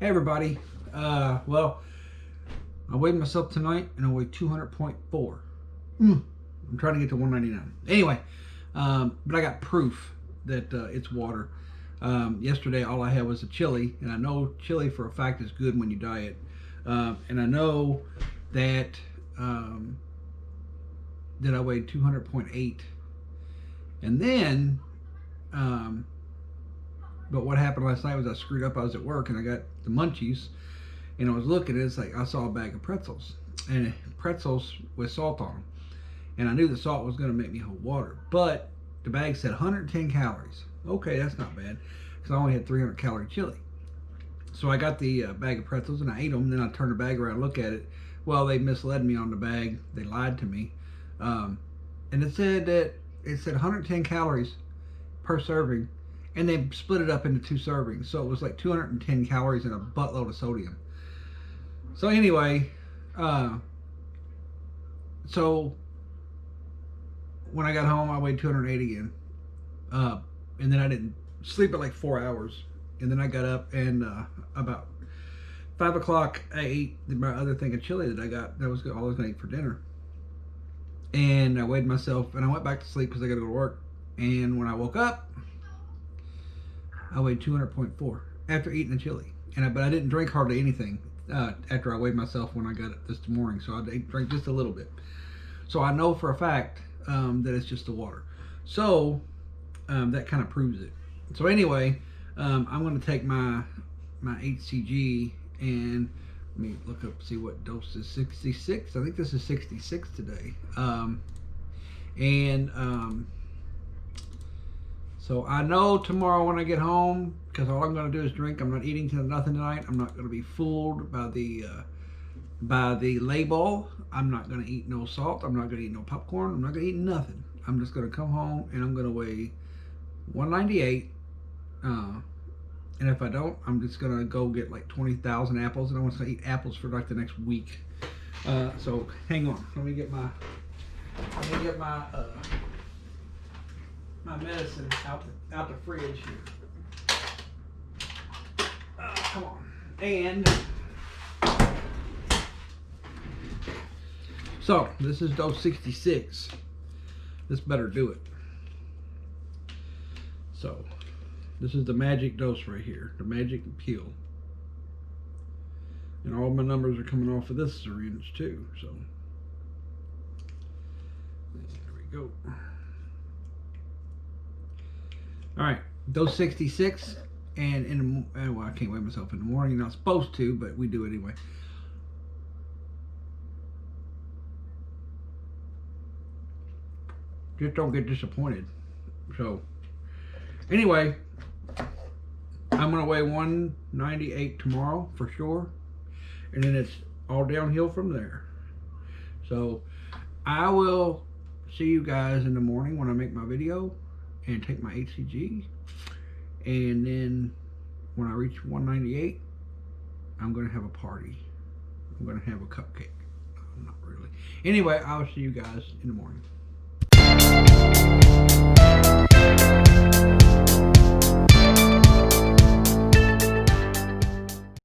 Hey everybody, well, I weighed myself tonight and I weighed 200.4. I'm trying to get to 199. Anyway, but I got proof that it's water. Yesterday all I had was a chili, and I know chili for a fact is good when you diet. And I know that that I weighed 200.8. And then but what happened last night was I screwed up. I was at work and I got the munchies, and I was looking at it. It's like I saw a bag of pretzels, and pretzels with salt on them, and I knew the salt was going to make me hold water, but the bag said 110 calories. Okay, that's not bad, because I only had 300 calorie chili. So I got the bag of pretzels and I ate them. Then I turned the bag around and looked at it. Well, they misled me on the bag. They lied to me, and it said 110 calories per serving. And they split it up into 2 servings. So it was like 210 calories and a buttload of sodium. So anyway, so when I got home, I weighed 208 again. And then I didn't sleep at like 4 hours. And then I got up and about 5 o'clock, I ate my other thing of chili that I got. That was all I was going to eat for dinner. And I weighed myself and I went back to sleep because I got to go to work. And when I woke up, I weighed 200.4 after eating the chili, but I didn't drink hardly anything after I weighed myself when I got it this morning. So I drank just a little bit. So I know for a fact that it's just the water. So that kind of proves it. So anyway, I'm going to take my HCG and let me look up, see what dose is. 66. I think this is 66 today. So I know tomorrow when I get home, because all I'm going to do is drink. I'm not eating nothing tonight. I'm not going to be fooled by the label. I'm not going to eat no salt. I'm not going to eat no popcorn. I'm not going to eat nothing. I'm just going to come home and I'm going to weigh 198. And if I don't, I'm just going to go get like 20,000 apples, and I want to eat apples for like the next week. So hang on. Let me get my medicine out the fridge here. Come on. And so this is dose 66. This better do it. So this is the magic dose right here, the magic peel. And all my numbers are coming off of this syringe too. So there we go. All right, dose 66, and well, I can't weigh myself in the morning. You're not supposed to, but we do anyway. Just don't get disappointed. So, anyway, I'm gonna weigh 198 tomorrow for sure, and then it's all downhill from there. So, I will see you guys in the morning when I make my video and take my HCG, and then when I reach 198, I'm gonna have a party. I'm gonna have a cupcake. Not really. Anyway, I'll see you guys in the morning.